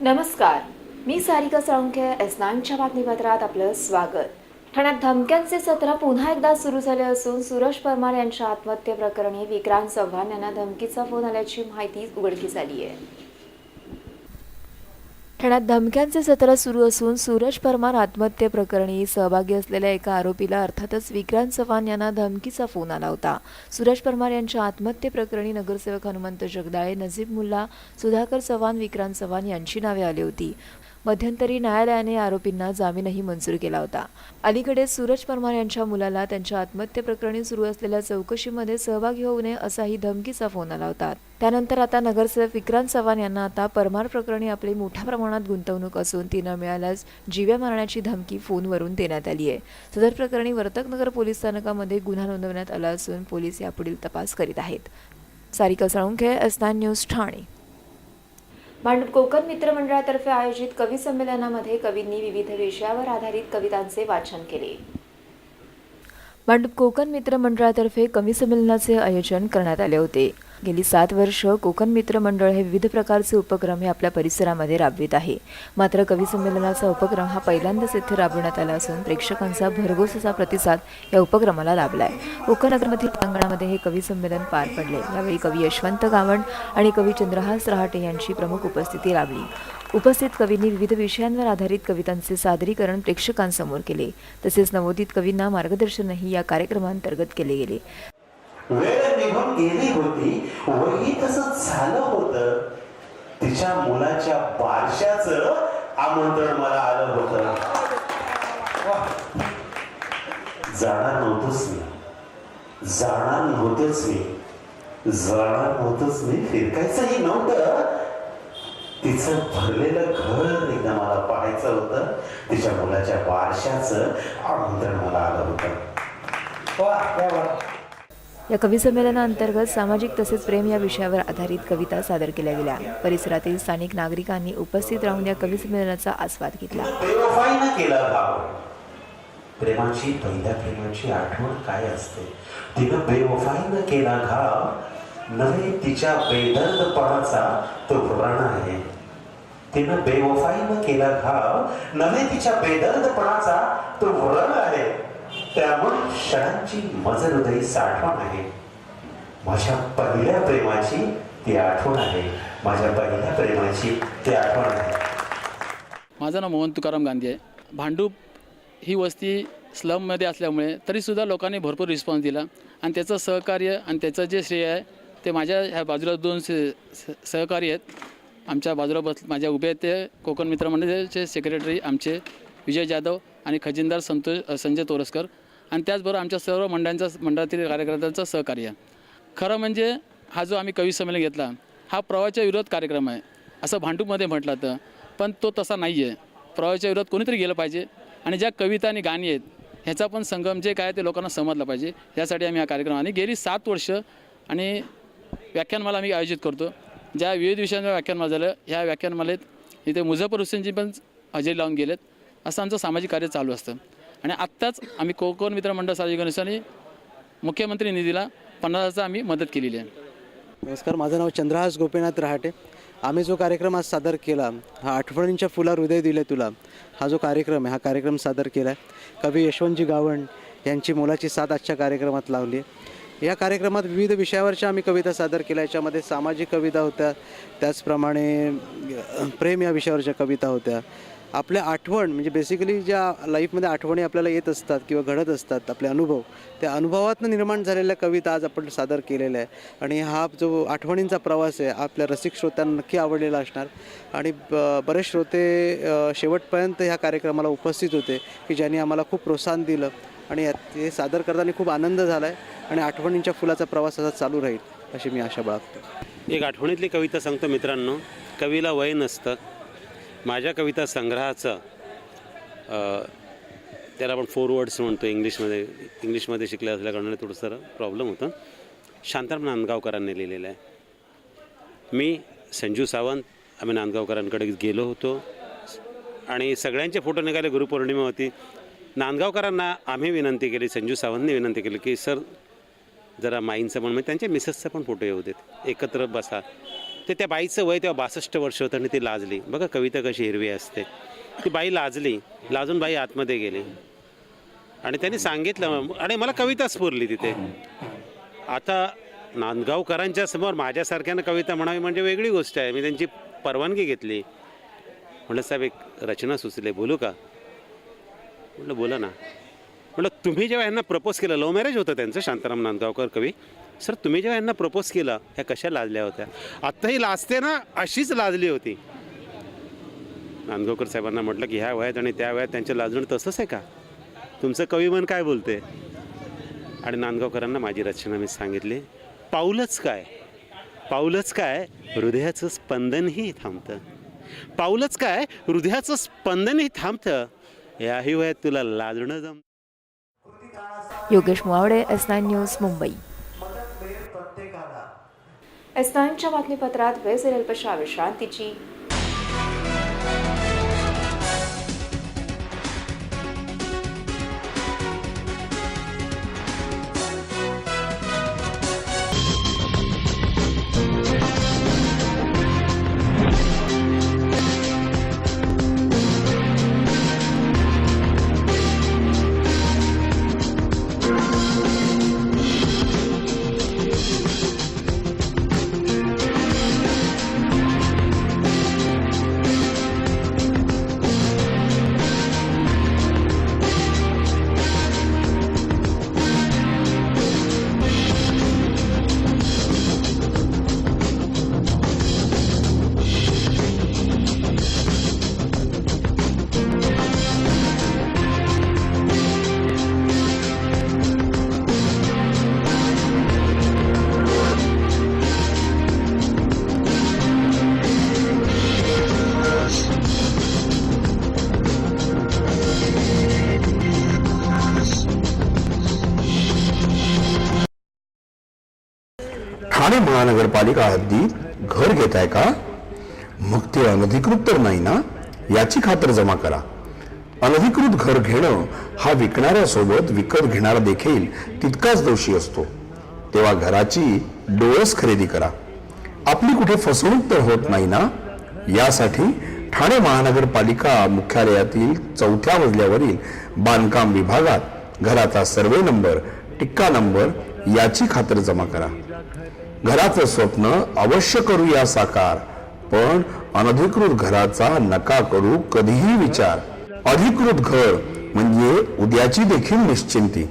नमस्कार, मी सारिका साळुंखे. S9च्या बातमीपत्रात आपलं स्वागत. ठाण्यात धमक्यांचे सत्र पुन्हा एकदा सुरू झाले असून सूरज परमार यांच्या आत्महत्येप्रकरणी विक्रांत चव्हाण यांना धमकीचा फोन आल्याची माहिती उघडकीस आली आहे. ठाण्यात धमक्यांचे सत्र सुरू असून सूरज परमार आत्महत्येप्रकरणी सहभागी असलेल्या एका आरोपीला अर्थातच विक्रांत चव्हाण यांना धमकीचा फोन आला होता. सूरज परमार यांच्या आत्महत्येप्रकरणी नगरसेवक हनुमंत जगदाळे, नजीब मुल्ला, सुधाकर चव्हाण, विक्रांत चव्हाण यांची नावे आली होती. मध्यंतरी न्यायालयाने आरोपींना जामीनही मंजूर केला होता. अलीकडे सूरज परमार यांच्या मुलाला त्यांच्या आत्महत्येप्रकरणी सुरू असलेल्या चौकशीमध्ये सहभागी होऊ नये असाही धमकीचा फोन आला होता. त्यानंतर आता नगरसेवक विक्रांत चव्हाण यांना आता परमार प्रकरणी आपली मोठ्या प्रमाणात गुंतवणूक असून ती न मिळाल्यास जीवे मारण्याची धमकी फोनवरून देण्यात आली आहे. सदर प्रकरणी वर्तकनगर पोलीस स्थानकामध्ये गुन्हा नोंदवण्यात आला असून पोलीस यापुढील तपास करीत आहेत. Sarika Salunkhe, S9 news, Thane. भांडूप कोकण मित्र मंडळातर्फे आयोजित कवी संमेलनामध्ये कवींनी विविध विषयावर आधारित कवितांचे वाचन केले. भांडूप कोकण मित्र मंडळातर्फे कवी संमेलनाचे आयोजन करण्यात आले होते. गेली 7 वर्ष कोकण मित्र मंडळ हे विविध प्रकारचे उपक्रम हे आपल्या परिसरामध्ये राबवित आहे. मात्र कवी संमेलनाचा उपक्रम हा पहिल्यांदाच येथे राबविण्यात आला असून प्रेक्षकांचा भरघोस असा प्रतिसाद या उपक्रमाला लाभला आहे. कोकणनगरमधील प्रांगणामध्ये हे कवी संमेलन पार पडले. यावेळी कवी यशवंत गावंड आणि कवी चंद्रहास रहाटे यांची प्रमुख उपस्थिती लाभली. उपस्थित कवींनी विविध विषयांवर आधारित कवितांचे सादरीकरण प्रेक्षकांसमोर केले. तसेच नवोदित कवींना मार्गदर्शनही या कार्यक्रमांतर्गत केले गेले. वेळ निघून गेली होती, वही तसंच झालं होतं. तिच्या मुलाच्या बारशाचं आमंत्रण मला आलं होतं. जाणार नव्हतोच मी, फिरकायचंही नव्हतं. तिचं भरलेलं घर एकदा मला पाहायचं होतं. तिच्या मुलाच्या बारशाचं आमंत्रण मला आलं होतं. या कवी संमेलनाअंतर्गत सामाजिक तसेच प्रेम या विषयावर आधारित कविता सादर केल्या गेल्या. परिसरातील स्थानिक नागरिकांनी उपस्थित राहून या कवी संमेलनाचा आस्वाद घेतला. बेवफाईनं केला भाव. प्रेमाची, पहिल्या प्रेमाची आठवण काय असते? तिनं बेवफाईनं केला घाव, नव्हे तिच्या बेदर्दपणाचा तो व्रण आहे. तिनं बेवफाईनं केला घाव, नव्हे तिच्या बेदर्दपणाचा तो व्रण आहे. त्यामुळे क्षणांची मजल हृदयी साठवण आहे. माझ्या पहिल्या प्रेमाची ती आठवण आहे. माझं नाव मोहन तुकाराम गांधी आहे. भांडूप ही वस्ती स्लममध्ये असल्यामुळे तरीसुद्धा लोकांनी भरपूर रिस्पॉन्स दिला आणि त्याचं सहकार्य आणि त्याचं जे श्रेय आहे ते माझ्या ह्या बाजूला 2 सहकारी आहेत. आमच्या बाजूला माझ्या उभे आहेत ते कोकण मित्र मंडळाचे सेक्रेटरी आमचे विजय जाधव आणि खजिनदार संजय तोरसकर आणि त्याचबरोबर आमच्या सर्व मंडळातील कार्यकर्त्यांचं सहकार्य. खरं म्हणजे हा जो आम्ही कवी संमेलन घेतला हा प्रवाहाच्या विरोध कार्यक्रम आहे असं भांडूपमध्ये म्हटलं तर, पण तो तसा नाही आहे. प्रवाहाच्या विरोध कोणीतरी गेलं पाहिजे आणि ज्या कविता आणि गाणी आहेत ह्याचा पण संगम जे काय ते लोकांना समजलं पाहिजे यासाठी आम्ही हा कार्यक्रम आणि गेली 7 वर्ष आणि व्याख्यानमाला आम्ही आयोजित करतो. ज्या विविध विषयांवर व्याख्यानमाला झालं ह्या व्याख्यानमालेत इथे मुझफ्फर हुसेनजी पण हजेरी लावून गेलेत. असं आमचं सामाजिक कार्य चालू असतं. आणि आत्ताच आम्ही कोकण मित्र मंडळ सामाजिक अनुसारी मुख्यमंत्री निधीला 50,000 आम्ही मदत केलेली आहे. नमस्कार, माझं नाव चंद्रहास गोपीनाथ रहाटे. आम्ही जो कार्यक्रम आज सादर केला हा आठवणींच्या फुला हृदय दिले तुला हा जो कार्यक्रम आहे हा कार्यक्रम सादर केला आहे. कवी यशवंतजी गावंड यांची मोलाची साथ आजच्या कार्यक्रमात लावली आहे. या कार्यक्रमात विविध विषयावरच्या आम्ही कविता सादर केल्या. याच्यामध्ये सामाजिक कविता होत्या, त्याचप्रमाणे प्रेम या विषयावरच्या कविता होत्या. आपल्या आठवण म्हणजे बेसिकली ज्या लाईफमध्ये आठवणी आपल्याला येत असतात किंवा घडत असतात आपले अनुभव, त्या अनुभवातून निर्माण झालेल्या कविता आज आपण सादर केलेल्या आहे. आणि हा जो आठवणींचा प्रवास आहे आपल्या रसिक श्रोत्यांना नक्की आवडलेला असणार. आणि बरेच श्रोते शेवटपर्यंत ह्या कार्यक्रमाला उपस्थित होते की ज्यांनी आम्हाला खूप प्रोत्साहन दिलं आणि हे सादर करताना खूप आनंद झाला आहे. आणि आठवणींच्या फुलाचा प्रवास असा चालू राहील अशी मी आशा बाळगतो. एक आठवणीतली कविता सांगतो मित्रांनो. कवीला वय नसतं. माझ्या कविता संग्रहाचं त्याला आपण 4 वर्ड्स म्हणतो इंग्लिशमध्ये शिकल्या असल्याकारणाने थोडंसं प्रॉब्लेम होतं. शांताराम नांदगावकरांनी लिहिलेलं आहे. मी, संजू सावंत आम्ही नांदगावकरांकडे गेलो होतो आणि सगळ्यांचे फोटो निघाले. गुरुपौर्णिमा होती. नांदगावकरांना आम्ही विनंती केली, संजू सावंतने विनंती केली की सर जरा माईंचं पण म्हणजे त्यांच्या मिसेसचा पण फोटो येऊ देत, एकत्र बसा. तर त्या बाईचं वय तेव्हा 62 वर्ष होतं आणि ती लाजली. बघा कविता कशी हिरवी असते. ती बाई लाजली, लाजून बाई आतमध्ये गेली आणि त्यांनी सांगितलं आणि मला कविता स्फुरली तिथे. आता नांदगावकरांच्या समोर माझ्यासारख्यानं कविता म्हणावी म्हणजे वेगळी गोष्ट आहे. मी त्यांची परवानगी घेतली. म्हटलं साहेब एक रचना सुचले, बोलू का? म्हटलं बोला ना. म्हटलं तुम्ही जेव्हा यांना प्रपोज केलं, लव्ह मॅरेज होतं त्यांचं, शांताराम नांदगावकर कवी. सर तुम्ही जेव्हा यांना प्रपोज केलं ह्या कशा लाजल्या होत्या? आत्ताही लाजते ना, अशीच लाजली होती. नांदगावकर साहेबांना म्हटलं की ह्या वयात आणि त्या वयात त्यांच्या लाजणं तसंच आहे का? तुमचं कविमन काय बोलते? आणि नांदगावकरांना माझी रचना मी सांगितली. पाऊलच काय, पाऊलच काय हृदयाचं स्पंदनही थांबतं. पाऊलच काय हृदयाचं स्पंदनही थांबतं. याही वयात तुला लाजणं जमतं. Yogesh Muvawade, S9 news, Mumbai. S9च्या बातमीपत्रात वेळ असेल अल्पशा विश्रांतीची. ठाणे महानगरपालिका हद्दीत घर घेताय का? मग ते अनधिकृत तर नाही ना, याची खातर जमा करा. अनधिकृत घर घेणं हा विकणाऱ्यासोबत विकत घेणारा देखील तितकाच दोषी असतो. तेव्हा घराची डोळस खरेदी करा. आपली कुठे फसवणूक तर होत नाही ना? यासाठी ठाणे महानगरपालिका मुख्यालयातील 4थ्या मजल्यावरील बांधकाम विभागात घराचा सर्वे नंबर, टिक्का नंबर याची खातर जमा करा. घराचं स्वप्न अवश्य करूया साकार, पण अनधिकृत घराचा नका करू कधीही विचार. अधिकृत घर म्हणजे उद्याची देखील निश्चिंती.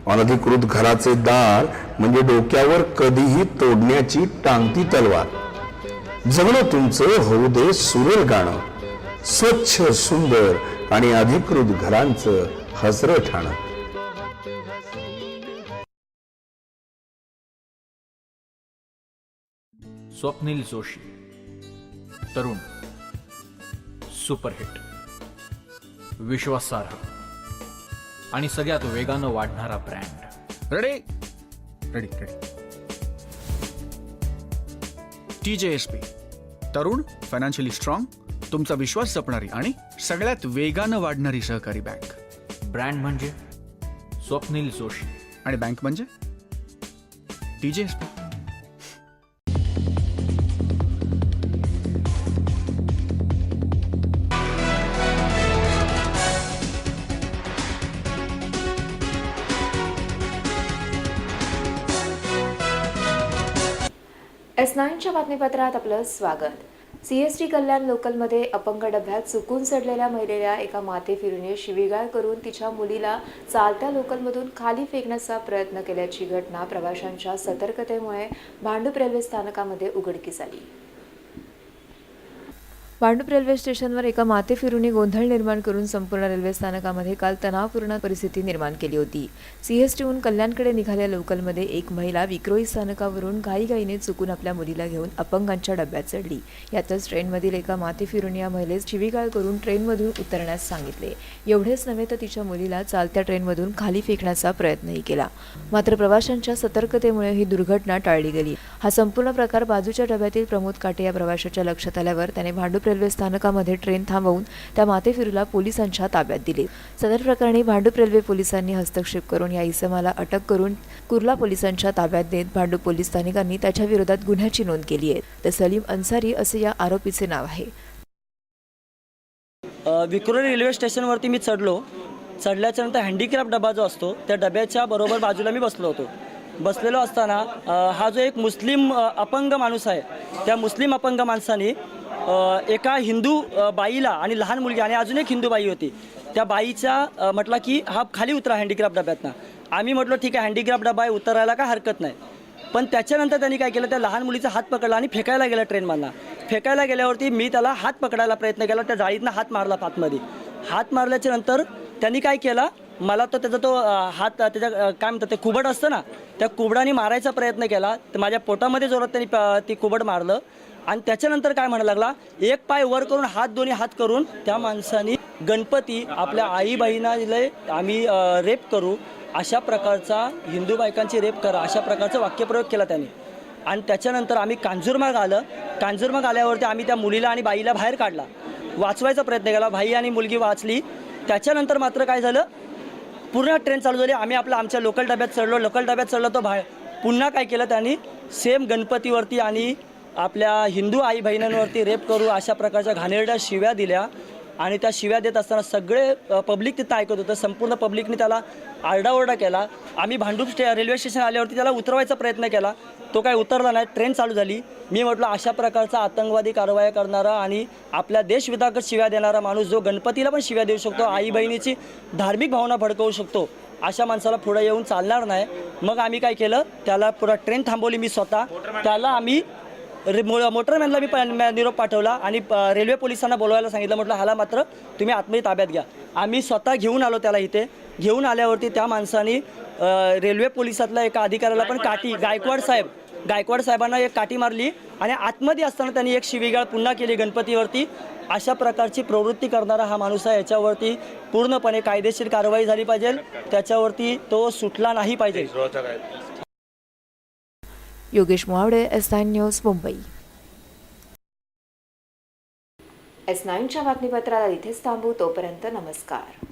अनधिकृत घराचे दार म्हणजे डोक्यावर कधीही तोडण्याची टांगती तलवार. जगणं तुमचं होऊ दे सुरेल गाणं, स्वच्छ सुंदर आणि अधिकृत घरांचं हसरं ठाणं. स्वप्नील जोशी, तरुण, सुपरहिट, विश्वासार्ह आणि सगळ्यात वेगानं वाढणारा brand. Ready ready ready. TJSP, तरुण, फायनान्शियली स्ट्रॉंग, तुमचा विश्वास जपणारी आणि सगळ्यात वेगानं वाढणारी सहकारी बँक. ब्रँड म्हणजे स्वप्नील जोशी आणि बँक म्हणजे TJSP. S9च्या बातमीपत्रात आपलं स्वागत. CST कल्याण लोकलमध्ये अपंग डब्यात चुकून चढलेल्या महिलेला एका माथेफिरूने शिवीगाळ करून तिच्या मुलीला चालत्या लोकलमधून खाली फेकण्याचा प्रयत्न केल्याची घटना प्रवाशांच्या सतर्कतेमुळे भांडूप रेल्वे स्थानकामध्ये उघडकीस आली. भांडूप रेल्वे स्टेशनवर एका माथेफिरूने गोंधळ निर्माण करून संपूर्ण रेल्वे स्थानकामध्ये काल तणावपूर्ण परिस्थिती निर्माण केली होती. CSTहून कल्याणकडे निघालेल्या लोकलमध्ये एक महिला विक्रोळी स्थानकावरून घाईघाईने चुकून आपल्या मुलीला घेऊन अपंगांच्या डब्यात चढली. यातच ट्रेनमधील एका माथेफिरूने या महिलेस शिवीगाळ करून ट्रेनमधून उतरण्यास सांगितले. एवढेच नव्हे तर तिच्या मुलीला चालत्या ट्रेनमधून खाली फेकण्याचा प्रयत्नही केला. मात्र प्रवाशांच्या सतर्कतेमुळे ही दुर्घटना टाळली गेली. हा संपूर्ण प्रकार बाजूच्या डब्यातील प्रमोद काटे या प्रवाशाच्या लक्षात आल्यावर त्याने भांडूप रेल्वे स्थानकामध्ये ट्रेन थांबवून त्या माथेफिरूला पोलिसांच्या ताब्यात दिले. सदर प्रकरणी भांडूप रेल्वे पोलिसांनी हस्तक्षेप करून या इसमाला अटक करून कुर्ला पोलिसांच्या ताब्यात देत भांडूप पोलीस स्थानिकांनी त्याच्या विरोधात गुन्ह्याची नोंद केली आहे. तर सलीम अन्सारी असे या आरोपीचे नाव आहे. विक्रोळी रेल्वे स्टेशनवरती मी चढल्याच्या नंतर हँडीक्राफ्ट डबा जो असतो त्या डब्याच्या बरोबर बाजूला मी बसलेलो असताना हा जो एक मुस्लिम अपंग माणूस आहे त्या मुस्लिम अपंग माणसाने एका हिंदू बाईला आणि लहान मुलगी आणि अजून एक हिंदू बाई होती त्या बाईच्या म्हटलं की हा खाली उतरा हँडीक्राफ्ट डब्यातनं. आम्ही म्हटलं ठीक आहे हँडीक्राफ्ट डबा आहे उतरायला काय हरकत नाही. पण त्याच्यानंतर त्यांनी काय केलं त्या लहान मुलीचा हात पकडला आणि फेकायला गेला ट्रेनमधला. फेकायला गेल्यावरती मी त्याला हात पकडायला प्रयत्न केला त्या जाळीतनं हात मारला आतमध्ये. हात मारल्याच्या नंतर त्यांनी काय केला मला तो त्याचा तो हात त्याच्या काय म्हणतात ते कुबड असतं ना त्या कुबडाने मारायचा प्रयत्न केला तर माझ्या पोटामध्ये जोरात त्यांनी ती कुबड मारलं आणि त्याच्यानंतर काय म्हणायला लागला एक पाय वर करून दोन्ही हात करून त्या माणसाने गणपती आपल्या आई बहिणीला आम्ही रेप करू अशा प्रकारचा हिंदू बायकांची रेप करा अशा प्रकारचा वाक्यप्रयोग केला त्याने. आणि त्याच्यानंतर आम्ही कांजूरमार्ग आल्यावरती आम्ही त्या मुलीला आणि बाईला बाहेर काढला वाचवायचा प्रयत्न केला. बाई आणि मुलगी वाचली. त्याच्यानंतर मात्र काय झालं पूर्ण ट्रेन चालू झाली. आम्ही आमच्या लोकल डब्यात चढलो तो पुन्हा काय केलं त्यांनी सेम गणपतीवरती आणि आपल्या हिंदू आई बहिणींवरती रेप करू अशा प्रकारच्या घाणेरड्या शिव्या दिल्या. आणि त्या शिव्या देत असताना सगळे पब्लिक तिथं ऐकत होतं. संपूर्ण पब्लिकने त्याला आरडाओरडा केला. आम्ही भांडूप रेल्वे स्टेशन आल्यावरती त्याला उतरवायचा प्रयत्न केला. तो काय उतरला नाही. ट्रेन चालू झाली. मी म्हटलं अशा प्रकारचा आतंकवादी कारवाया करणारा आणि आपल्या देशविधाकट शिव्या देणारा माणूस जो गणपतीला पण शिव्या देऊ शकतो आई बहिणीची धार्मिक भावना भडकवू शकतो अशा माणसाला पुढे येऊन चालणार नाही. मग आम्ही काय केलं त्याला पुरा ट्रेन थांबवली मी स्वतः. त्याला आम्ही मोटरमॅनला मी निरोप पाठवला आणि रेल्वे पोलिसांना बोलवायला सांगितलं. म्हटलं हाला मात्र तुम्ही आतमध्ये ताब्यात घ्या. आम्ही स्वतः घेऊन आलो त्याला. इथे घेऊन आल्यावरती त्या माणसाने रेल्वे पोलिसातल्या एका अधिकाऱ्याला पण काठी गायकवाड साहेबांना एक काठी मारली आणि आतमध्ये असताना त्यांनी एक शिवीगाळ पुन्हा केली गणपतीवरती. अशा प्रकारची प्रवृत्ती करणारा हा माणूस आहे. याच्यावरती पूर्णपणे कायदेशीर कारवाई झाली पाहिजे. त्याच्यावरती तो सुटला नाही पाहिजे. Yogesh Mohawade, S9 news, Mumbai. S9च्या बातमीपत्राला इथेच थांबू. तोपर्यंत नमस्कार.